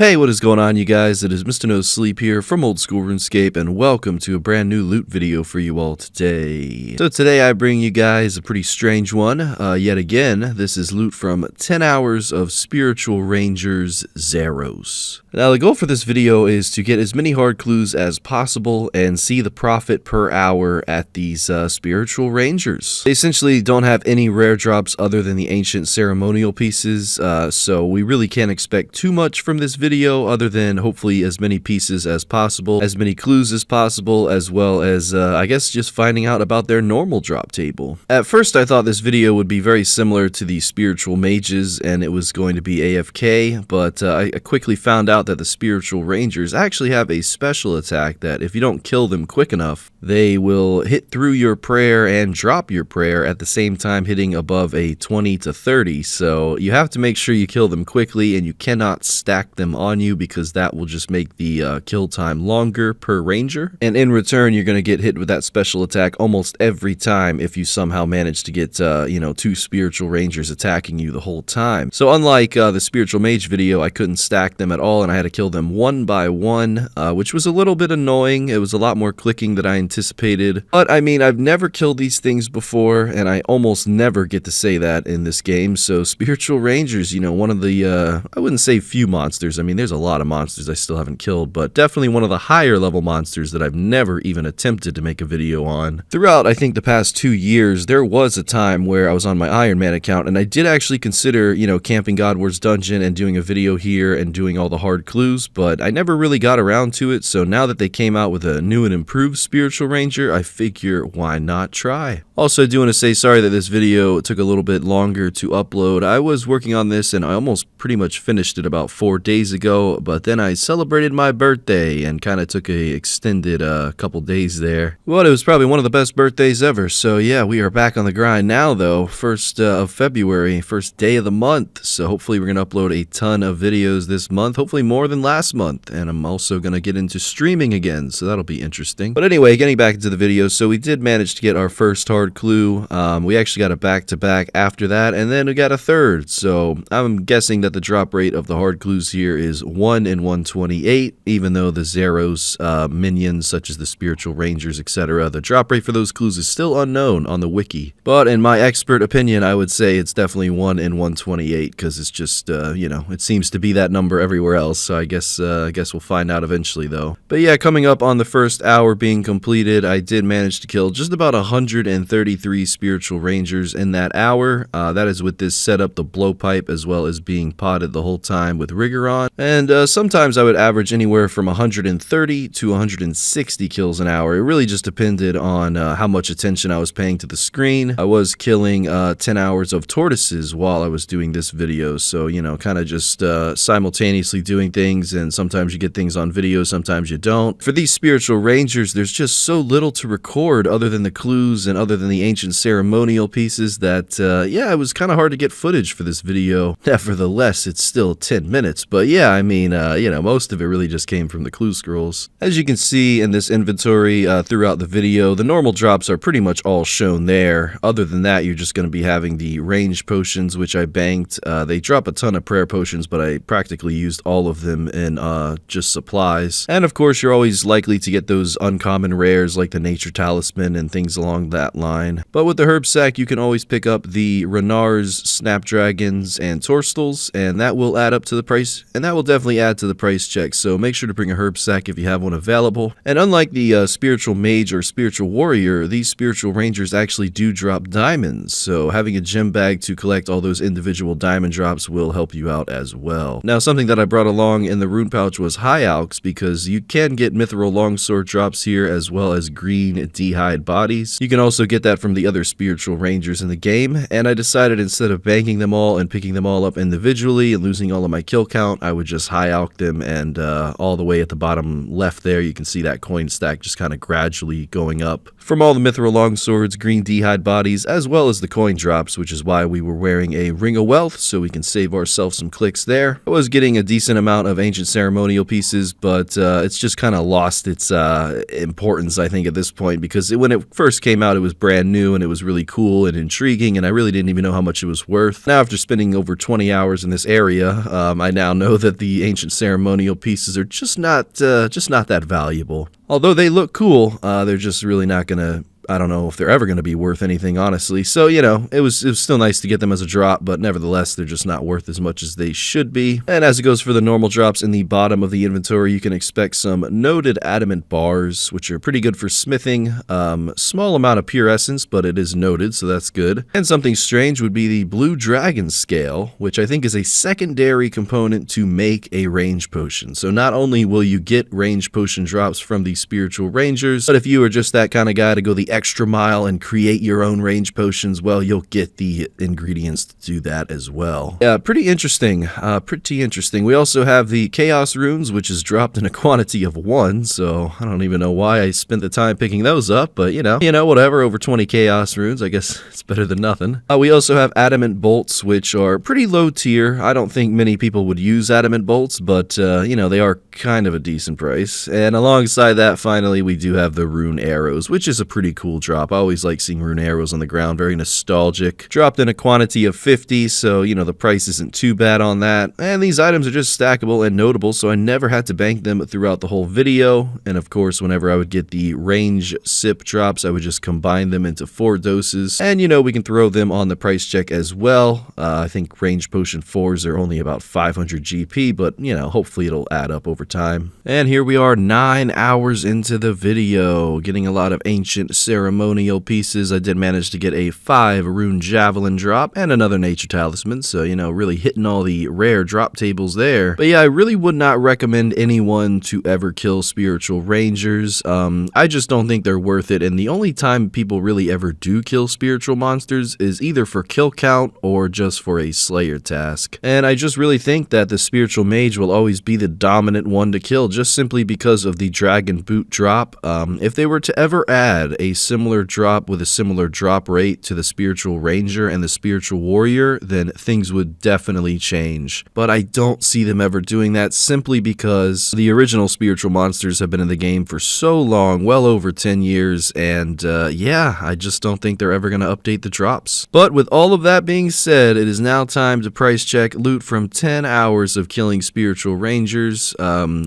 Hey, what is going on, you guys? It is Mr. No Sleep here from Old School RuneScape, and welcome to a brand new loot video for you all today. So today I bring you guys a pretty strange one. Yet again, this is loot from 10 hours of Spiritual Rangers Zaros. Now the goal for this video is to get as many hard clues as possible and see the profit per hour at these Spiritual Rangers. They essentially don't have any rare drops other than the ancient ceremonial pieces, so we really can't expect too much from this video other than hopefully as many pieces as possible, as many clues as possible, as well as I guess just finding out about their normal drop table. At first I thought this video would be very similar to the Spiritual Mages and it was going to be AFK, but I quickly found out that the Spiritual Rangers actually have a special attack that if you don't kill them quick enough, they will hit through your prayer and drop your prayer at the same time, hitting above a 20 to 30, so you have to make sure you kill them quickly and you cannot stack them on you because that will just make the kill time longer per ranger, and in return you're going to get hit with that special attack almost every time if you somehow manage to get two Spiritual Rangers attacking you the whole time. So unlike the Spiritual Mage video, I couldn't stack them at all and I had to kill them one by one, which was a little bit annoying. It was a lot more clicking than I anticipated, but I mean, I've never killed these things before and I almost never get to say that in this game. So Spiritual Rangers, one of the I wouldn't say few monsters. I mean, there's a lot of monsters I still haven't killed, but definitely one of the higher level monsters that I've never even attempted to make a video on. Throughout, I think, the past 2 years, there was a time where I was on my Iron Man account, and I did actually consider, camping Godward's Dungeon and doing a video here and doing all the hard clues, but I never really got around to it, so now that they came out with a new and improved Spiritual Ranger, I figure, why not try? Also, I do want to say sorry that this video took a little bit longer to upload. I was working on this, and I almost pretty much finished it about 4 days ago, but then I celebrated my birthday and kind of took a extended couple days there. Well, it was probably one of the best birthdays ever, so yeah, we are back on the grind now though. 1st of February, first day of the month, so hopefully we're going to upload a ton of videos this month, hopefully more than last month, and I'm also going to get into streaming again, so that'll be interesting. But anyway, getting back into the video, so we did manage to get our first hard clue. We actually got a back-to-back after that, and then we got a third, so I'm guessing that the drop rate of the hard clues here is 1 in 128, even though the Zaros minions such as the Spiritual Rangers, etc., the drop rate for those clues is still unknown on the wiki. But in my expert opinion, I would say it's definitely 1 in 128 because it's just, it seems to be that number everywhere else, so I guess we'll find out eventually though. But yeah, coming up on the first hour being completed, I did manage to kill just about 133 Spiritual Rangers in that hour. That is with this setup, the blowpipe, as well as being potted the whole time with rigor on, and sometimes I would average anywhere from 130 to 160 kills an hour. It really just depended on how much attention I was paying to the screen. I was killing 10 hours of tortoises while I was doing this video, so kind of just simultaneously doing things, and sometimes you get things on video, sometimes you don't. For these Spiritual Rangers, there's just so little to record other than the clues and other than the ancient ceremonial pieces that yeah, it was kind of hard to get footage for this video. Nevertheless, it's still 10 minutes, but yeah, I mean, most of it really just came from the clue scrolls. As you can see in this inventory throughout the video, the normal drops are pretty much all shown there. Other than that, you're just going to be having the range potions, which I banked. They drop a ton of prayer potions, but I practically used all of them in just supplies. And of course, you're always likely to get those uncommon rares like the Nature Talisman and things along that line. But with the herb sack, you can always pick up the Renars, Snapdragons, and Torstals, and that will add up to the price, and that will definitely add to the price check, so make sure to bring a herb sack if you have one available. And unlike the Spiritual Mage or Spiritual Warrior, these Spiritual Rangers actually do drop diamonds, so having a gem bag to collect all those individual diamond drops will help you out as well. Now, something that I brought along in the rune pouch was High Alks, because you can get Mithril Longsword drops here as well as green D'hide bodies. You can also get that from the other Spiritual Rangers in the game, and I decided instead of banking them all and picking them all up individually and losing all of my kill count, I would just High Alk them, and all the way at the bottom left there, you can see that coin stack just kind of gradually going up from all the Mithril Longswords, green D'hide bodies, as well as the coin drops, which is why we were wearing a Ring of Wealth, so we can save ourselves some clicks there. I was getting a decent amount of ancient ceremonial pieces, but it's just kind of lost its importance, I think, at this point, because when it first came out, it was brand new, and it was really cool and intriguing, and I really didn't even know how much it was worth. Now, after spending over 20 hours in this area, I now know that that the ancient ceremonial pieces are just not that valuable. Although they look cool, they're just really not gonna, I don't know if they're ever going to be worth anything, honestly. So, you know, it was still nice to get them as a drop, but nevertheless, they're just not worth as much as they should be. And as it goes for the normal drops in the bottom of the inventory, you can expect some noted adamant bars, which are pretty good for smithing. Small amount of pure essence, but it is noted, so that's good. And something strange would be the Blue Dragon scale, which I think is a secondary component to make a range potion. So not only will you get range potion drops from the spiritual rangers, but if you are just that kind of guy to go the extra mile and create your own range potions, well, you'll get the ingredients to do that as well. Yeah, pretty interesting. We also have the Chaos runes, which is dropped in a quantity of 1, so I don't even know why I spent the time picking those up, but you know, whatever, over 20 Chaos runes, I guess it's better than nothing. We also have Adamant Bolts, which are pretty low tier. I don't think many people would use Adamant Bolts, but you know, they are kind of a decent price. And alongside that, finally, we do have the Roon Arrows, which is a pretty cool drop. I always like seeing Roon Arrows on the ground, very nostalgic. Dropped in a quantity of 50, so you know the price isn't too bad on that. And these items are just stackable and notable, so I never had to bank them throughout the whole video. And of course, whenever I would get the range sip drops, I would just combine them into 4 doses. And you know, we can throw them on the price check as well. I think range potion 4s are only about 500 GP, but you know, hopefully it'll add up over time. And here we are 9 hours into the video, getting a lot of ancient ceremonial pieces. I did manage to get a 5 Rune Javelin drop and another Nature Talisman, so you know, really hitting all the rare drop tables there. But yeah, I really would not recommend anyone to ever kill spiritual rangers. I just don't think they're worth it, and the only time people really ever do kill spiritual monsters is either for kill count or just for a slayer task. And I just really think that the spiritual mage will always be the dominant one to kill, just simply because of the dragon boot drop. If they were to ever add a similar drop with a similar drop rate to the spiritual ranger and the spiritual warrior, then things would definitely change. But I don't see them ever doing that, simply because the original spiritual monsters have been in the game for so long, well over 10 years, and yeah, I just don't think they're ever going to update the drops. But with all of that being said, it is now time to price check loot from 10 hours of killing spiritual rangers.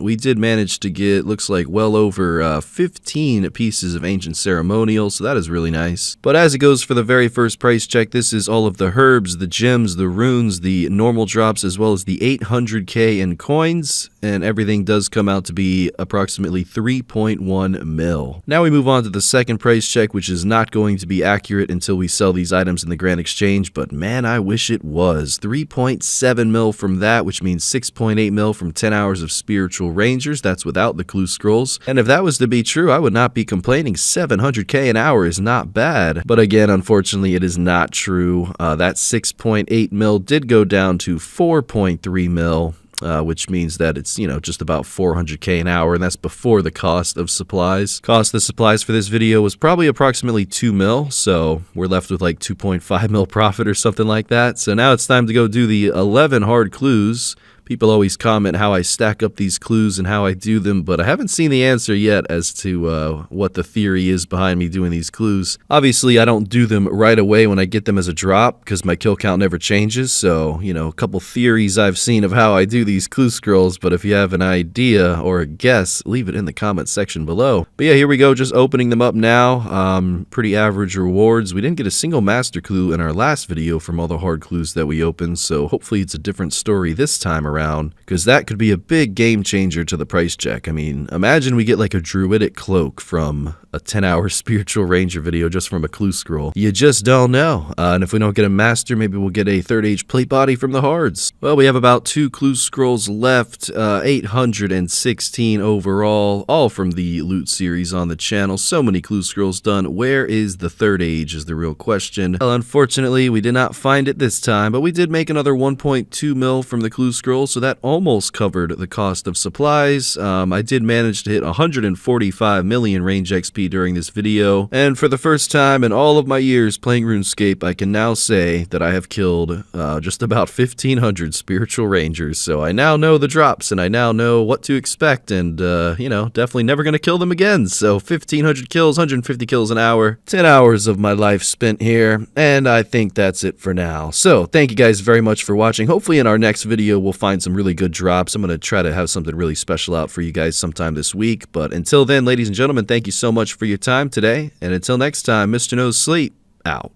We did manage to get, looks like, well over 15 pieces of ancient ceremonial, so that is really nice. But as it goes for the very first price check, this is all of the herbs, the gems, the runes, the normal drops, as well as the 800k in coins, and everything does come out to be approximately 3.1 mil. Now we move on to the second price check, which is not going to be accurate until we sell these items in the Grand Exchange, but man, I wish it was. 3.7 mil from that, which means 6.8 mil from 10 hours of spiritual rangers. That's without the clue scrolls. And if that was to be true, I would not be complaining. 700k an hour is not bad. But again, unfortunately, it is not true. That 6.8 mil did go down to 4.3 mil. Which means that it's, you know, just about 400k an hour, and that's before the cost of supplies. Cost of the supplies for this video was probably approximately 2 mil, so we're left with like 2.5 mil profit or something like that. So now it's time to go do the 11 hard clues. People always comment how I stack up these clues and how I do them, but I haven't seen the answer yet as to what the theory is behind me doing these clues. Obviously, I don't do them right away when I get them as a drop, because my kill count never changes, so, you know, a couple theories I've seen of how I do these clue scrolls, but if you have an idea or a guess, leave it in the comment section below. But yeah, here we go, just opening them up now. Pretty average rewards. We didn't get a single master clue in our last video from all the hard clues that we opened, so hopefully it's a different story this time around, because that could be a big game changer to the price check. I mean, imagine we get like a druidic cloak from a 10-hour spiritual ranger video just from a clue scroll. You just don't know. And if we don't get a master, maybe we'll get a 3rd age plate body from the hards. Well, we have about 2 clue scrolls left, 816 overall, all from the loot series on the channel. So many clue scrolls done. Where is the 3rd age is the real question. Well, unfortunately, we did not find it this time, but we did make another 1.2 mil from the clue scroll, so that almost covered the cost of supplies. I did manage to hit 145 million range XP during this video, and for the first time in all of my years playing RuneScape, I can now say that I have killed just about 1,500 spiritual rangers, so I now know the drops, and I now know what to expect, and, you know, definitely never going to kill them again. So 1,500 kills, 150 kills an hour, 10 hours of my life spent here, and I think that's it for now. So thank you guys very much for watching. Hopefully in our next video we'll find find some really good drops. I'm going to try to have something really special out for you guys sometime this week. But until then, ladies and gentlemen, thank you so much for your time today. And until next time, Mr. No Sleep, out.